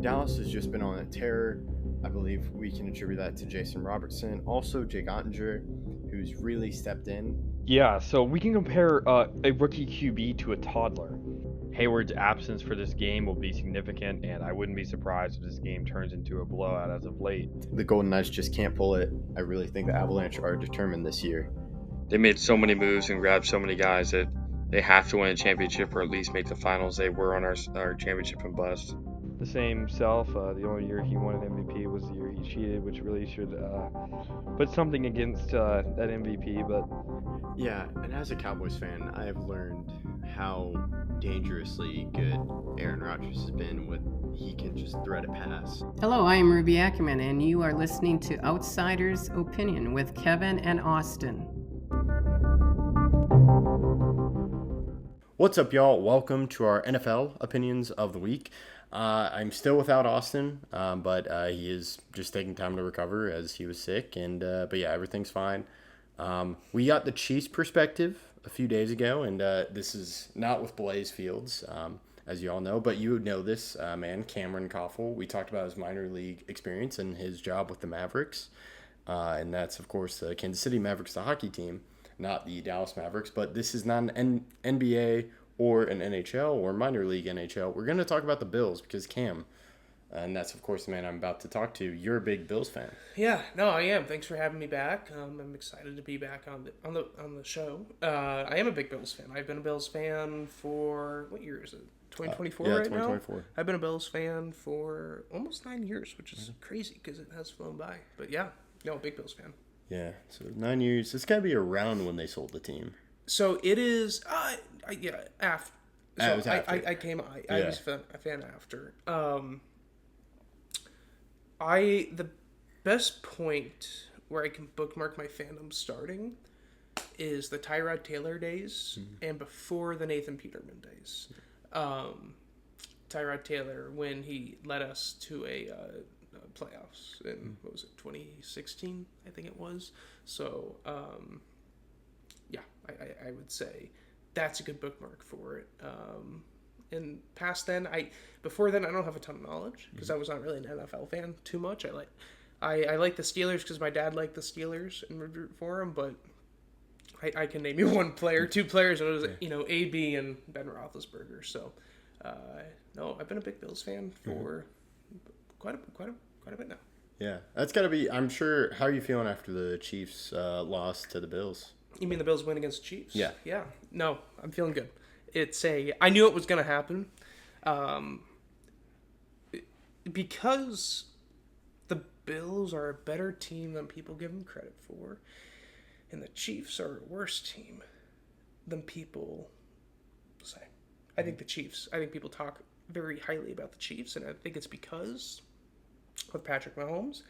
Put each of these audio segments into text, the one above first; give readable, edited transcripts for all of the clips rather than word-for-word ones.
Dallas has just been on a tear. I believe we can attribute that to Jason Robertson. Also, Jake Ottinger, who's really stepped in. Yeah, so we can compare a rookie QB to a toddler. Hayward's absence for this game will be significant, and I wouldn't be surprised if this game turns into a blowout as of late. The Golden Knights just can't pull it. I really think the Avalanche are determined this year. They made so many moves and grabbed so many guys that they have to win a championship or at least make the finals. They were on our championship and bust. The same self, the only year he won an MVP was the year he cheated, which really should put something against that MVP. But yeah, and as a Cowboys fan, I have learned how dangerously good Aaron Rodgers has been with he can just thread a pass. Hello, I am Ruby Ackerman, and you are listening to Outsider's Opinion with Kevin and Austin. What's up, y'all? Welcome to our NFL Opinions of the Week. I'm still without Austin, but he is just taking time to recover as he was sick. But yeah, everything's fine. We got the Chiefs perspective a few days ago, and this is not with Blaze Fields, as you all know, but you would know this man, Cameron Koffel. We talked about his minor league experience and his job with the Mavericks, and that's, of course, the Kansas City Mavericks, the hockey team, not the Dallas Mavericks. But this is not an NBA or an NHL or minor league NHL. We're going to talk about the Bills because Cam, and that's, of course, the man I'm about to talk to. You're a big Bills fan. Yeah, no, I am. Thanks for having me back. I'm excited to be back on the show. I am a big Bills fan. I've been a Bills fan for, what year is it? 2024 yeah, right 2024. now? I've been a Bills fan for almost 9 years, which is crazy because it has flown by. But yeah, no, big Bills fan. Yeah, so 9 years. It's got to be around when they sold the team. So it is, yeah, after. So it was after. I was a fan after. The best point where I can bookmark my fandom starting is the Tyrod Taylor days and before the Nathan Peterman days. Tyrod Taylor, when he led us to a playoffs in, what was it, 2016, I think it was. So, yeah, I would say that's a good bookmark for it. And before then, I don't have a ton of knowledge because I was not really an NFL fan too much. I like the Steelers because my dad liked the Steelers and would root for them, but I can name you one player, two players, and it was AB and Ben Roethlisberger. So, no, I've been a big Bills fan for quite a bit now. Yeah, that's got to be, I'm sure, how are you feeling after the Chiefs loss to the Bills? You mean the Bills win against the Chiefs? Yeah. Yeah. No, I'm feeling good. I knew it was going to happen. Because the Bills are a better team than people give them credit for, and the Chiefs are a worse team than people say. I think people talk very highly about the Chiefs, and I think it's because of Patrick Mahomes.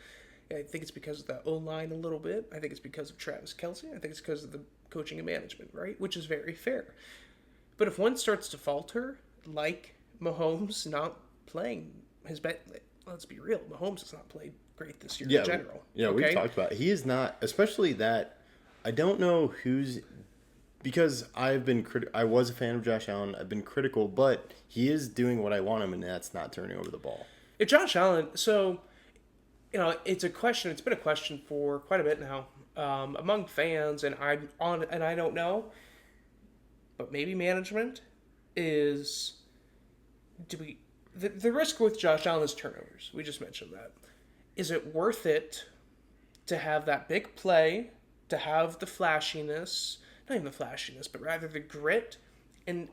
I think it's because of the O-line a little bit. I think it's because of Travis Kelce. I think it's because of the coaching and management, right? Which is very fair. But if one starts to falter, like Mahomes not playing his best, let's be real, Mahomes has not played great this year in general. We've talked about it. He is not, especially that, I don't know because I was a fan of Josh Allen. I've been critical, but he is doing what I want him, and that's not turning over the ball. If Josh Allen, so, it's a question. It's been a question for quite a bit now among fans, and I don't know, but maybe management is. The risk with Josh Allen is turnovers. We just mentioned that. Is it worth it to have that big play, to have the flashiness, not even the flashiness, but rather the grit and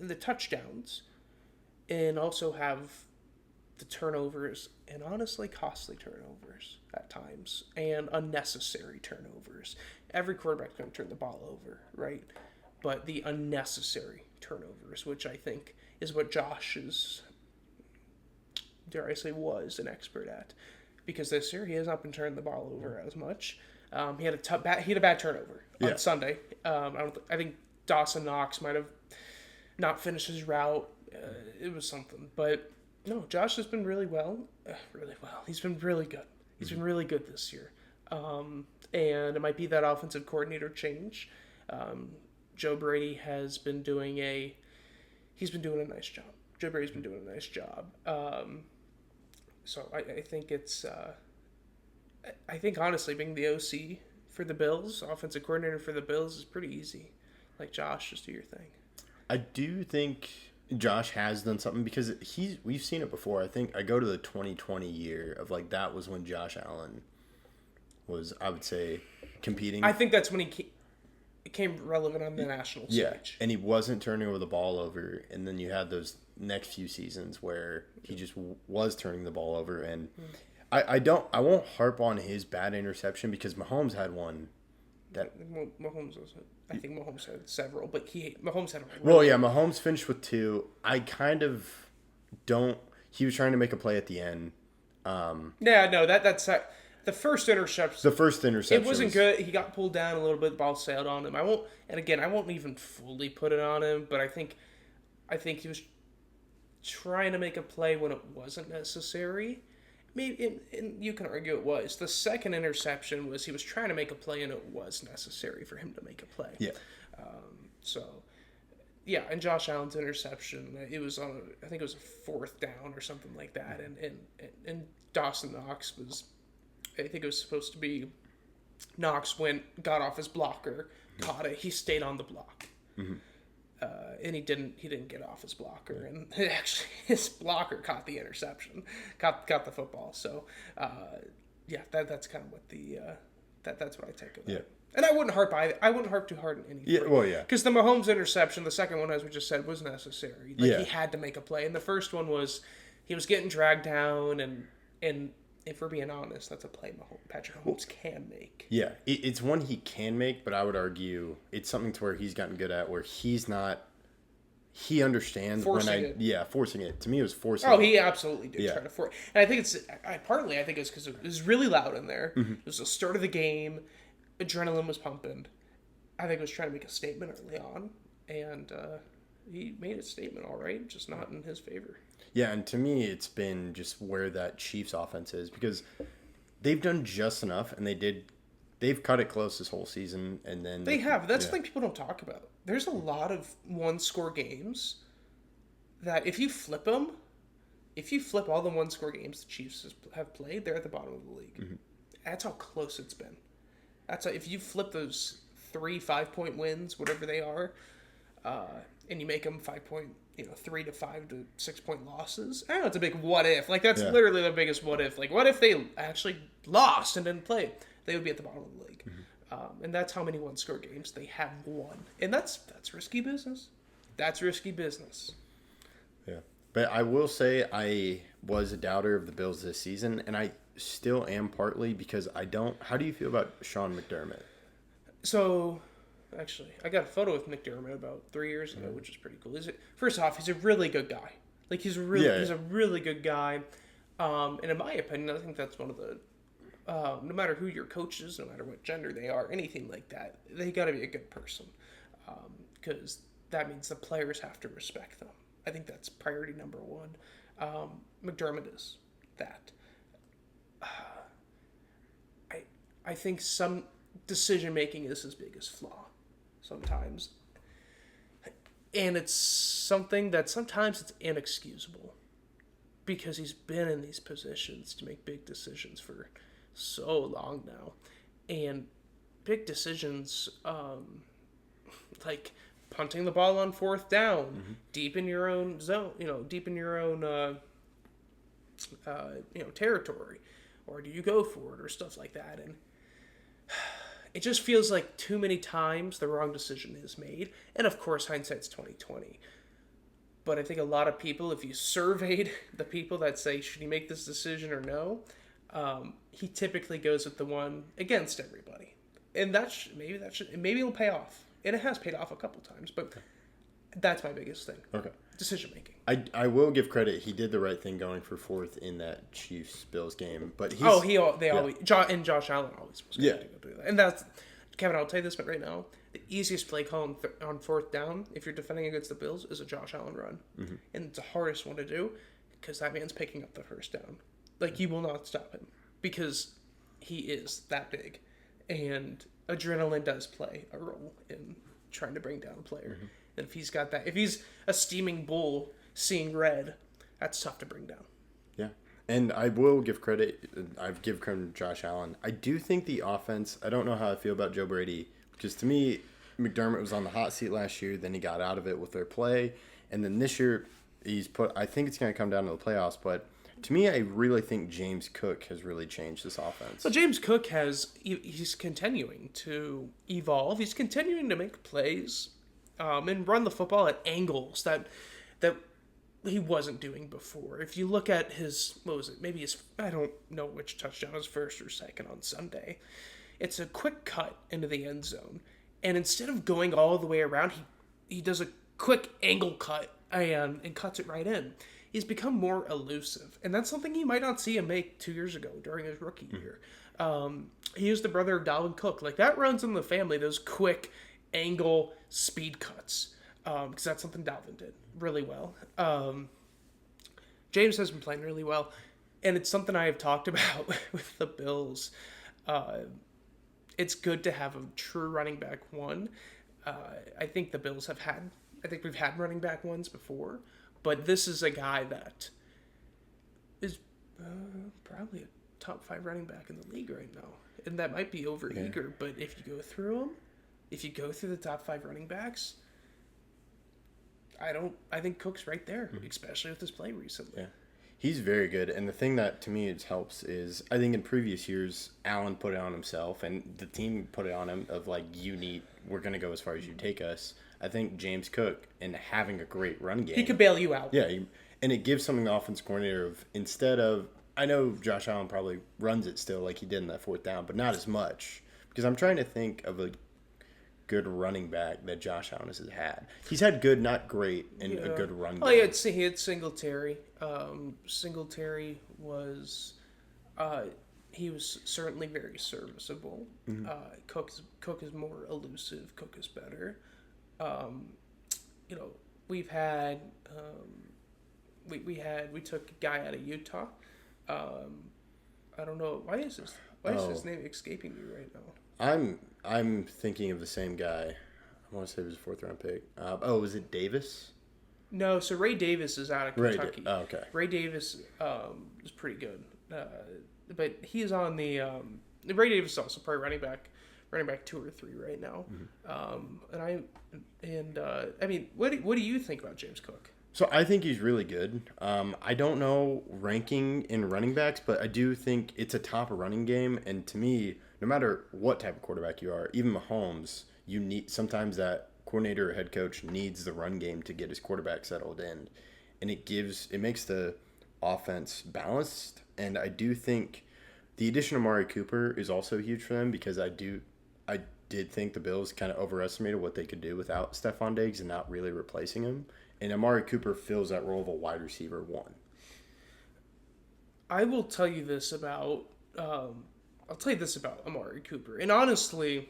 the touchdowns, and also have the turnovers, and honestly costly turnovers at times, and unnecessary turnovers. Every quarterback's going to turn the ball over, right? But the unnecessary turnovers, which I think is what Josh is, dare I say, was an expert at. Because this year he has not been turning the ball over as much. He had a bad turnover on Sunday. I think Dawson Knox might have not finished his route. It was something, but no, Josh has been really well. He's been really good. He's been really good this year. And it might be that offensive coordinator change. Joe Brady has been doing a nice job. Joe Barry's been doing a nice job. So I think it's I think honestly being the OC for the Bills, offensive coordinator for the Bills, is pretty easy. Like, Josh, just do your thing. I do think Josh has done something because we've seen it before. I think I go to the 2020 year of like that was when Josh Allen was, I would say, competing. I think that's when he became relevant on the national stage. Yeah, and he wasn't turning over the ball over, and then you had those next few seasons where he just was turning the ball over, and I won't harp on his bad interception because Mahomes had one that Mahomes was. I think Mahomes had several, but Mahomes had a well, yeah, Mahomes finished with 2. I kind of don't. He was trying to make a play at the end. Yeah, no, that's the first interception. The first interception. It wasn't good. He got pulled down a little bit. The ball sailed on him. I won't even fully put it on him, but I think he was trying to make a play when it wasn't necessary. Maybe, and you can argue it was. The second interception was he was trying to make a play and it was necessary for him to make a play. Yeah. Yeah, and Josh Allen's interception, it was on, I think it was a 4th down or something like that, and Dawson Knox was, I think it was supposed to be, Knox got off his blocker, caught it, he stayed on the block. Mm-hmm. And he didn't get off his blocker, and actually his blocker caught the interception, caught the football. So, yeah, that's kind of what that's what I take of that. Yeah. And I wouldn't harp either. I wouldn't harp too hard on anything. Yeah, well, yeah. Because the Mahomes interception, the second one, as we just said, was necessary. Like, yeah. He had to make a play, and the first one was he was getting dragged down, and if we're being honest, that's a play Patrick Mahomes can make. Yeah, it's one he can make, but I would argue it's something to where he's gotten good at, where he's not. He understands forcing it. Yeah, forcing it. To me, it was forcing. Oh, it. he absolutely did try to force. And I think it's because it was really loud in there. Mm-hmm. It was the start of the game, adrenaline was pumping. I think he was trying to make a statement early on, and he made a statement all right, just not in his favor. Yeah, and to me, it's been just where that Chiefs offense is because they've done just enough, and they've cut it close this whole season, and then they have. That's the thing people don't talk about. There's a lot of one-score games that if you flip all the one-score games the Chiefs have played, they're at the bottom of the league. Mm-hmm. That's how close it's been. If you flip those 3 5-point wins, whatever they are, and you make them 3 to 5 to 6 point losses. I know it's a big what if. Like, that's literally the biggest what if. Like, what if they actually lost and didn't play? They would be at the bottom of the league. Mm-hmm. And that's how many one-score games they have won. And that's risky business. That's risky business. Yeah. But I will say I was a doubter of the Bills this season, and I still am partly because I don't... How do you feel about Sean McDermott? So... Actually, I got a photo with McDermott about 3 years ago, which is pretty cool. First off, he's a really good guy. Like, he's a really good guy. And in my opinion, I think that's one of the... no matter who your coach is, no matter what gender they are, anything like that, they got to be a good person. Because that means the players have to respect them. I think that's priority number one. McDermott is that. I think some decision-making is his biggest flaw. Sometimes. And it's something that sometimes it's inexcusable because he's been in these positions to make big decisions for so long now. And big decisions, like punting the ball on 4th down, deep in your own zone, deep in your own, territory, or do you go for it or stuff like that. And it just feels like too many times the wrong decision is made. And of course, hindsight's 20/20. But I think a lot of people, if you surveyed the people that say, should he make this decision or no, he typically goes with the one against everybody. And maybe it'll pay off. And it has paid off a couple times, but that's my biggest thing. Okay. Decision making. I will give credit. He did the right thing going for 4th in that Chiefs-Bills game, but he's... always... Josh Allen always was going to do that. And that's... Kevin, I'll tell you this right now. The easiest play call on 4th down, if you're defending against the Bills, is a Josh Allen run. Mm-hmm. And it's the hardest one to do because that man's picking up the first down. Like, you will not stop him because he is that big. And adrenaline does play a role in trying to bring down a player. Mm-hmm. And if he's got that... If he's a steaming bull seeing red, that's tough to bring down. Yeah. And I will give credit. I give credit to Josh Allen. I do think the offense, I don't know how I feel about Joe Brady, because to me, McDermott was on the hot seat last year. Then he got out of it with their play. And then this year, I think it's going to come down to the playoffs. But to me, I really think James Cook has really changed this offense. So James Cook he's continuing to evolve. He's continuing to make plays and run the football at angles that he wasn't doing before. If you look at I don't know which touchdown was first or second on Sunday. It's a quick cut into the end zone. And instead of going all the way around, he does a quick angle cut and cuts it right in. He's become more elusive. And that's something you might not see him make 2 years ago during his rookie year. He is the brother of Dalvin Cook. Like, that runs in the family, those quick angle speed cuts. Because that's something Dalvin did really well. James has been playing really well. And it's something I have talked about with the Bills. It's good to have a true running back one. I think the Bills we've had running back ones before, but this is a guy that is probably a top 5 running back in the league right now. And that might be over-eager, but if you go through them, if you go through the top 5 running backs, I think Cook's right there, especially with his play recently. Yeah. He's very good, and the thing that to me helps is I think in previous years Allen put it on himself, and the team put it on him of like we're gonna go as far as you take us. I think James Cook and having a great run game, He could bail you out. yeah, and it gives something the offense coordinator of instead of I know Josh Allen probably runs it still like he did in that 4th down, but not as much because I'm trying to think of a good running back that Josh Allen has had. He's had good, not great, and a good run game. Oh, he had Singletary. Singletary was he was certainly very serviceable. Cook is more elusive. Cook is better. We've had we took a guy out of Utah. I don't know why is his name escaping me right now. I'm thinking of the same guy. I want to say it was a 4th round pick. Was it Davis? No, so Ray Davis is out of Kentucky. Okay. Ray Davis is pretty good, but he's on the Ray Davis is also probably running back 2 or 3 right now. I mean, what do you think about James Cook? So I think he's really good. I don't know ranking in running backs, but I do think it's a top running game. And to me, no matter what type of quarterback you are, even Mahomes, you need sometimes that coordinator or head coach needs the run game to get his quarterback settled in, and it makes the offense balanced. And I do think the addition of Amari Cooper is also huge for them because I did think the Bills kind of overestimated what they could do without Stephon Diggs and not really replacing him. And Amari Cooper fills that role of a wide receiver 1. I will tell you this about Amari Cooper, and honestly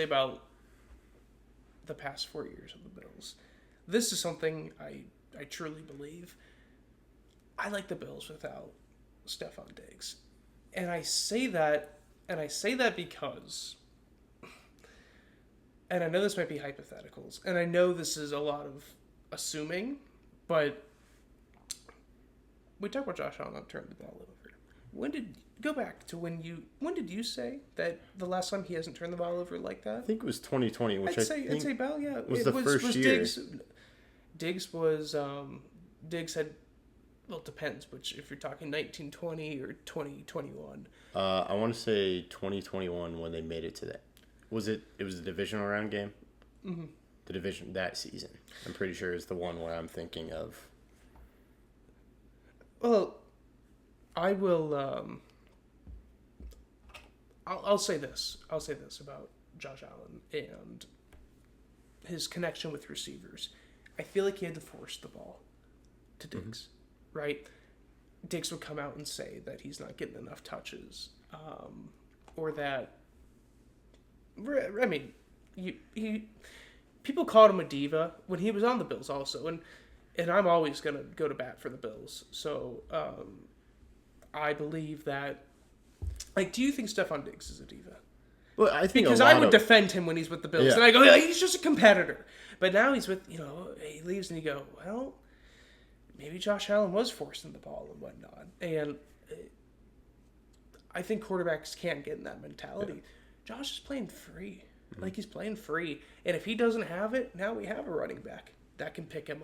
about the past 4 years of the Bills. This is something I truly believe. I like the Bills without Stephon Diggs, and I say that because. And I know this might be hypotheticals, and I know this is a lot of assuming, but we talk about Josh Allen not turning the ball over. Go back to when did you say that the last time he hasn't turned the ball over like that? I think it was 2020, which I'd say about, yeah. was the first year. Diggs had, well, it depends, which if you're talking 1920 or 2021. I want to say 2021 when they made it to that. It was a divisional round game? Mm-hmm. The division that season. I'm pretty sure is the one where I'm thinking of. Well, I will. I'll say this. I'll say this about Josh Allen and his connection with receivers. I feel like he had to force the ball to Diggs, right? Diggs would come out and say that he's not getting enough touches, or that. I mean, people called him a diva when he was on the Bills also, and I'm always gonna go to bat for the Bills. So I believe that. Like, do you think Stephon Diggs is a diva? Well, I think because a I lot would of, defend him when he's with the Bills, Yeah. and I go, "Yeah, he's just a competitor." But now he's with, he leaves, and you go, well, maybe Josh Allen was forcing the ball and whatnot, and I think quarterbacks can't get in that mentality. Yeah. Josh is playing free. Like, he's playing free. And if he doesn't have it, now we have a running back that can pick him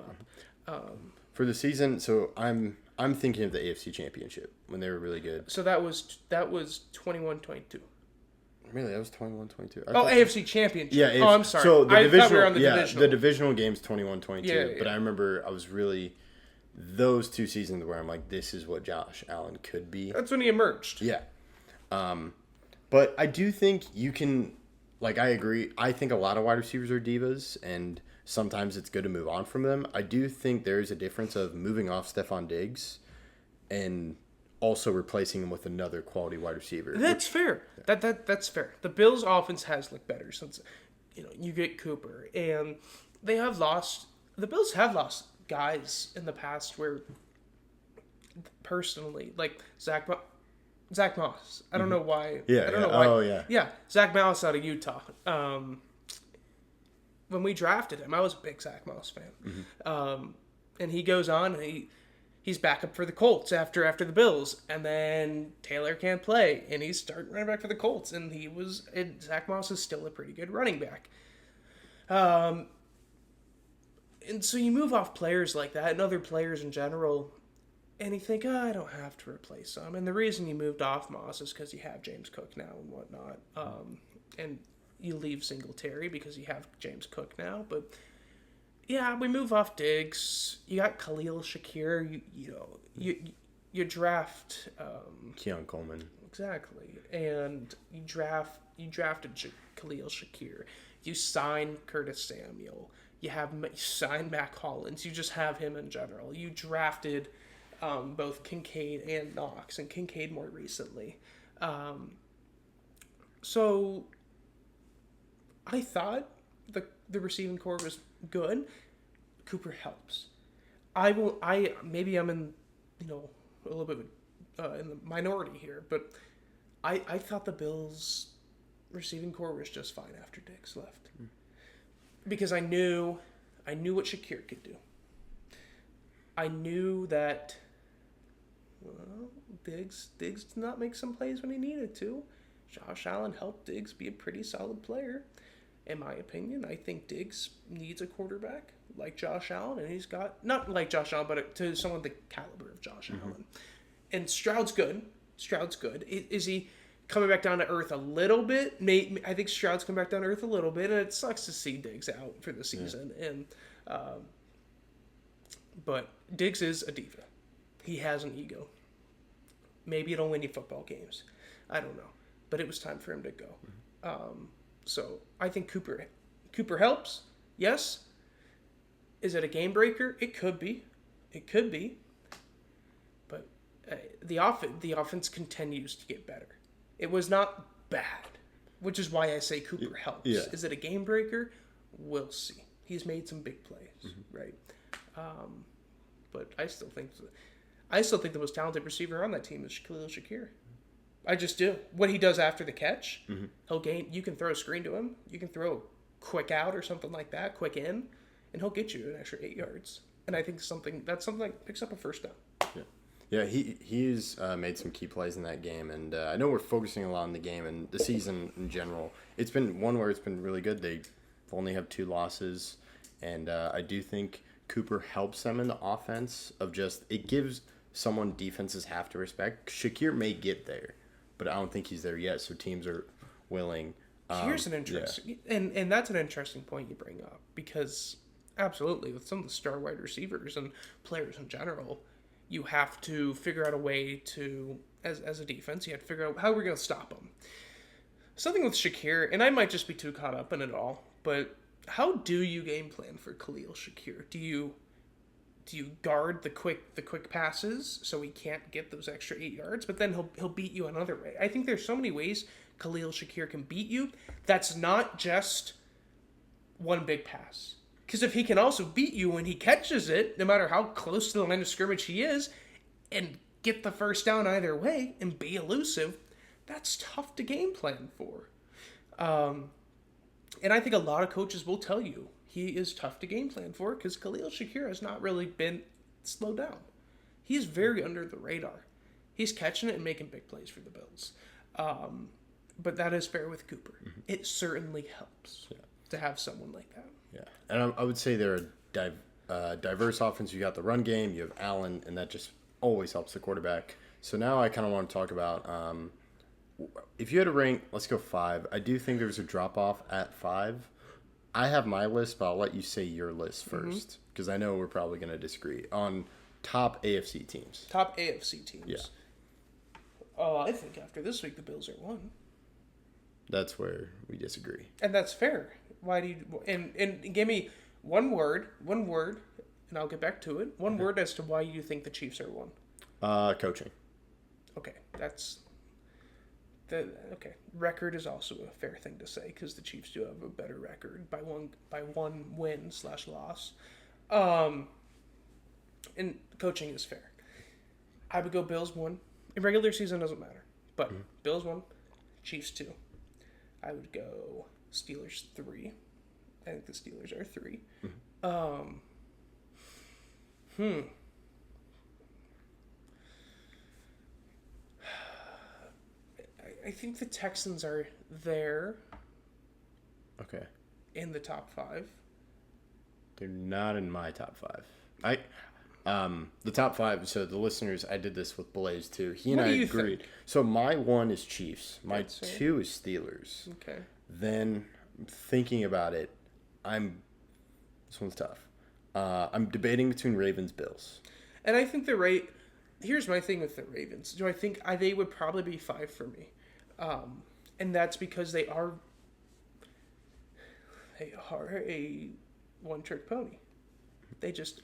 up. For the season, so I'm thinking of the AFC Championship when they were really good. So that was 21-22. Really, that was 21-22. AFC Championship. Yeah. Oh, I'm sorry. So the I divisional, thought we were on the divisional. The divisional game's 21-22. Yeah. But I remember I was really those 2 seasons where I'm like, this is what Josh Allen could be. That's when he emerged. Yeah. But I do think you can, like, I agree. I think a lot of wide receivers are divas, and sometimes it's good to move on from them. I do think there is a difference of moving off Stephon Diggs and also replacing him with another quality wide receiver. That's fair. That's fair. The Bills' offense has looked better since, you get Cooper, and they have lost. The Bills have lost guys in the past where, personally, like Zach Moss. I don't know why. Yeah. I don't know why. Oh, yeah. Yeah, Zach Moss out of Utah. When we drafted him, I was a big Zach Moss fan. And he goes on, and he's back up for the Colts after the Bills, and then Taylor can't play, and he's starting running back for the Colts, and Zach Moss is still a pretty good running back. And so you move off players like that and other players in general, and you think, I don't have to replace them. And the reason you moved off Moss is because you have James Cook now and whatnot. And you leave Singletary because you have James Cook now. But, yeah, we move off Diggs. You got Khalil Shakir. You draft... Keon Coleman. Exactly. And you drafted Khalil Shakir. You sign Curtis Samuel. You sign Mac Hollins. You just have him in general. You drafted both Kincaid and Knox, and Kincaid more recently. So I thought the receiving core was good. Cooper helps. Maybe I'm in a little bit in the minority here, but I thought the Bills receiving core was just fine after Diggs left. Because I knew what Shakir could do. I knew that Diggs did not make some plays when he needed to. Josh Allen helped Diggs be a pretty solid player. In my opinion, I think Diggs needs a quarterback like Josh Allen, and he's got, not like Josh Allen, but to someone the caliber of Josh Allen. And Stroud's good. Is he coming back down to earth a little bit? I think Stroud's coming back down to earth a little bit, and it sucks to see Diggs out for the season. Yeah. And but Diggs is a diva. He has an ego. Maybe it'll win you football games. I don't know. But it was time for him to go. So I think Cooper helps. Yes. Is it a game breaker? It could be. But the offense continues to get better. It was not bad, which is why I say Cooper helps. Yeah. Is it a game breaker? We'll see. He's made some big plays, right? But I still think the most talented receiver on that team is Khalil Shakir. I just do. What he does after the catch, he'll gain. You can throw a screen to him. You can throw a quick out or something like that, quick in, and he'll get you an extra 8 yards. And I think that's something that picks up a first down. Yeah, he's made some key plays in that game, and I know we're focusing a lot on the game and the season in general. It's been one where it's been really good. They only have 2 losses, and I do think Cooper helps them in the offense of just, it gives someone defenses have to respect. Shakir may get there, but I don't think he's there yet, so teams are willing. Here's an interesting, and that's an interesting point you bring up, because absolutely, with some of the star wide receivers and players in general, you have to figure out a way to, as a defense, you have to figure out how we're going to stop them. Something with Shakir, and I might just be too caught up in it all, but how do you game plan for Khalil Shakir? Do you guard the quick passes so he can't get those extra 8 yards, but then he'll beat you another way? I think there's so many ways Khalil Shakir can beat you. That's not just one big pass. Because if he can also beat you when he catches it, no matter how close to the line of scrimmage he is, and get the first down either way and be elusive, that's tough to game plan for. And I think a lot of coaches will tell you he is tough to game plan for because Khalil Shakir has not really been slowed down. He's very under the radar. He's catching it and making big plays for the Bills. But that is fair with Cooper. It certainly helps to have someone like that. Yeah, and I would say they're a diverse offense. You got the run game, you have Allen, and that just always helps the quarterback. So now I kind of want to talk about if you had to rank, let's go 5. I do think there's a drop off at 5. I have my list, but I'll let you say your list first because I know we're probably going to disagree on top AFC teams. Top AFC teams. Yeah. Oh, I think after this week the Bills are 1. That's where we disagree. And that's fair. Why do you and give me one word, and I'll get back to it. One word as to why you think the Chiefs are 1. Coaching. Okay, that's okay. Record is also a fair thing to say because the Chiefs do have a better record by one win/loss. And coaching is fair. I would go Bills 1. In regular season doesn't matter, but Bills 1, Chiefs 2. I would go Steelers 3. I think the Steelers are 3. I think the Texans are there Okay. in the top 5. They're not in my top 5. The top 5. So the listeners, I did this with Blaze too. He and What I do you agreed. think? So my 1 is Chiefs. My That's fair. 2 is Steelers. Okay. Then thinking about it, this one's tough. I'm debating between Ravens, Bills. And I think here's my thing with the Ravens. Do I think they would probably be 5 for me? And that's because they are a one-trick pony. They just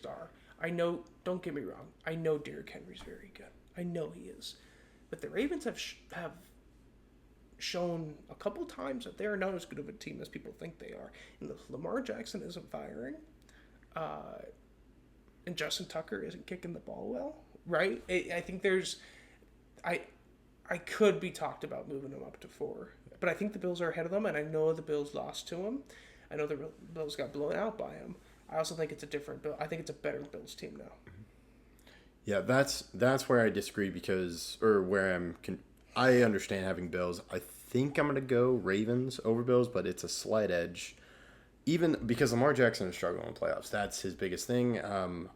are. I know, don't get me wrong. I know Derrick Henry's very good. I know he is. But the Ravens have shown a couple times that they are not as good of a team as people think they are. And if Lamar Jackson isn't firing, and Justin Tucker isn't kicking the ball well, right? I think I could be talked about moving them up to 4. But I think the Bills are ahead of them, and I know the Bills lost to them. I know the Bills got blown out by them. I also think it's a different Bill. I think it's a better Bills team now. Yeah, that's where I disagree I understand having Bills. I think I'm going to go Ravens over Bills, but it's a slight edge. Even because Lamar Jackson is struggling in playoffs. That's his biggest thing.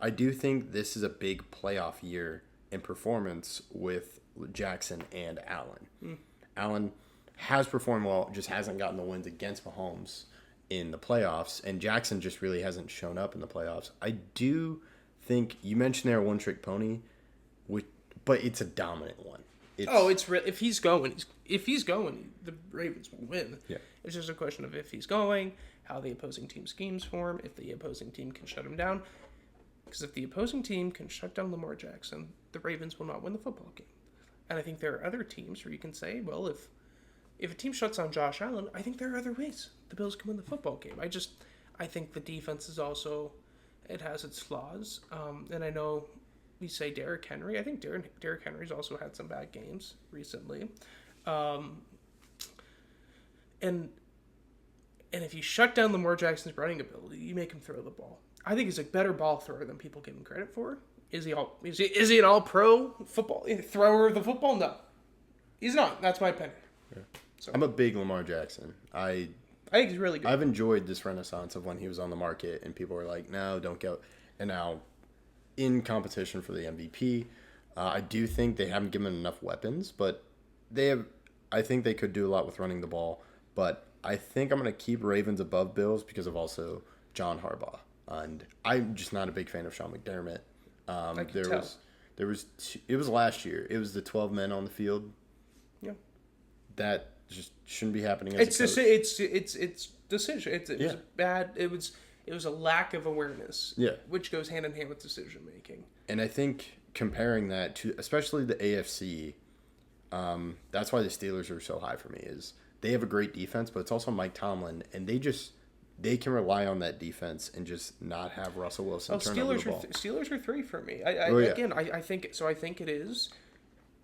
I do think this is a big playoff year in performance with Jackson and Allen. Allen has performed well, just hasn't gotten the wins against Mahomes in the playoffs, and Jackson just really hasn't shown up in the playoffs. I do think you mentioned they're a one-trick pony, but it's a dominant one. It's real. If he's going, the Ravens will win. Yeah. It's just a question of if he's going, how the opposing team schemes for him, if the opposing team can shut him down. Because if the opposing team can shut down Lamar Jackson, the Ravens will not win the football game. And I think there are other teams where you can say, well, if a team shuts down Josh Allen, I think there are other ways the Bills can win the football game. I think the defense is also, it has its flaws. And I know we say Derrick Henry. I think Derrick Henry's also had some bad games recently. And if you shut down Lamar Jackson's running ability, you make him throw the ball. I think he's a better ball thrower than people give him credit for. Is he an all-pro football thrower of the football? No, he's not. That's my opinion. Yeah. So I'm a big Lamar Jackson. I think he's really good. I've enjoyed this renaissance of when he was on the market and people were like, no, don't go. And now in competition for the MVP, I do think they haven't given him enough weapons, but I think they could do a lot with running the ball. But I think I'm going to keep Ravens above Bills because of also John Harbaugh. And I'm just not a big fan of Sean McDermott. It was last year. It was the 12 men on the field. Yeah. That just shouldn't be happening as It's a coach. it's decision. It was bad. It was a lack of awareness. Yeah. Which goes hand in hand with decision making. And I think comparing that to especially the AFC, that's why the Steelers are so high for me. Is they have a great defense, but it's also Mike Tomlin, and they can rely on that defense and just not have Russell Wilson turn over the ball. Steelers are 3 for me. I think so. I think it is,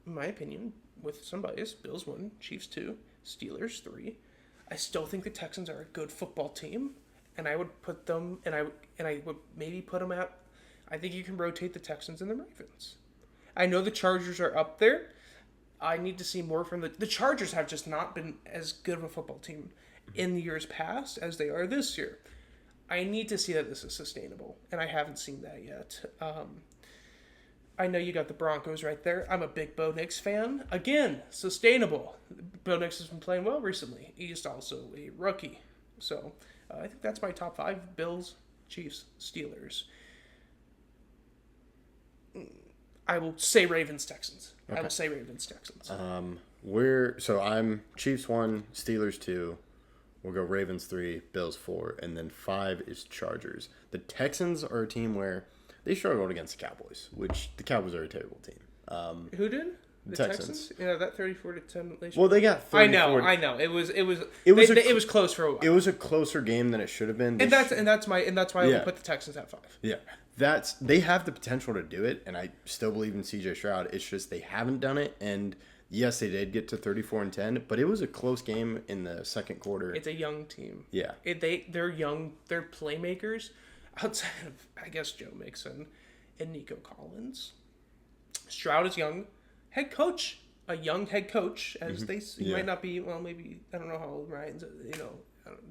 in my opinion, with some bias, Bills 1, Chiefs 2, Steelers 3. I still think the Texans are a good football team, and I would put them, and I would maybe put them at. I think you can rotate the Texans and the Ravens. I know the Chargers are up there. I need to see more from the Chargers. Have just not been as good of a football team in the years past as they are this year. I need to see that this is sustainable, and I haven't seen that yet. I know you got the Broncos right there. I'm a big Bo Nix fan. Again, sustainable. Bo Nix has been playing well recently. He's also a rookie. So I think that's my top 5. Bills, Chiefs, Steelers. I will say Ravens, Texans. Okay. I will say Ravens, Texans. I'm Chiefs 1, Steelers 2. We'll go Ravens 3, Bills 4, and then 5 is Chargers. The Texans are a team where they struggled against the Cowboys, which the Cowboys are a terrible team. Who did? The Texans. Yeah, that 34-10. Well, they got 34. I know. It was close for a while. It was a closer game than it should have been. And that's why I will put the Texans at 5. Yeah. They have the potential to do it, and I still believe in CJ Stroud. It's just they haven't done it, and yes, they did get to 34-10, but it was a close game in the second quarter. It's a young team. Yeah. They're young. They're playmakers. Outside of, I guess, Joe Mixon and Nico Collins. Stroud is young. Head coach. A young head coach, as he might not be, well, maybe, I don't know how old Ryan's,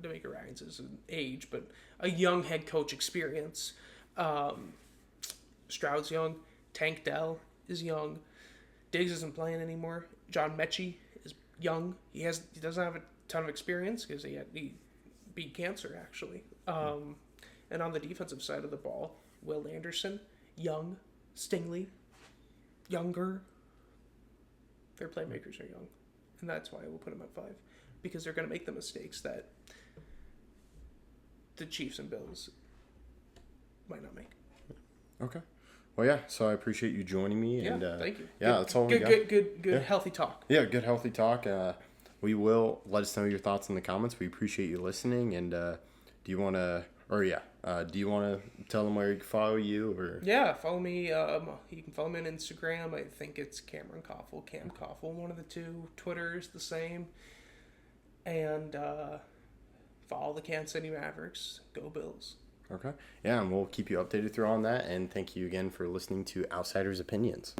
D'Amico Ryans is an age, but a young head coach experience. Stroud's young. Tank Dell is young. Diggs isn't playing anymore. John Mechie is young. He doesn't have a ton of experience because he beat cancer, actually. And on the defensive side of the ball, Will Anderson, young. Stingley, younger. Their playmakers are young. And that's why I will put them at 5. Because they're going to make the mistakes that the Chiefs and Bills might not make. Okay. Well, yeah, so I appreciate you joining me. Yeah, and thank you. Yeah, that's all we got. Good, healthy talk. Yeah, good, healthy talk. We will let us know your thoughts in the comments. We appreciate you listening. And do you want to tell them where you can follow you? Or Yeah, follow me. You can follow me on Instagram. I think it's Cameron Koffel, Cam Koffel, one of the two. Twitter is the same. And follow the Kansas City Mavericks. Go Bills. Okay. Yeah, and we'll keep you updated through on that. And thank you again for listening to Outsiders Opinions.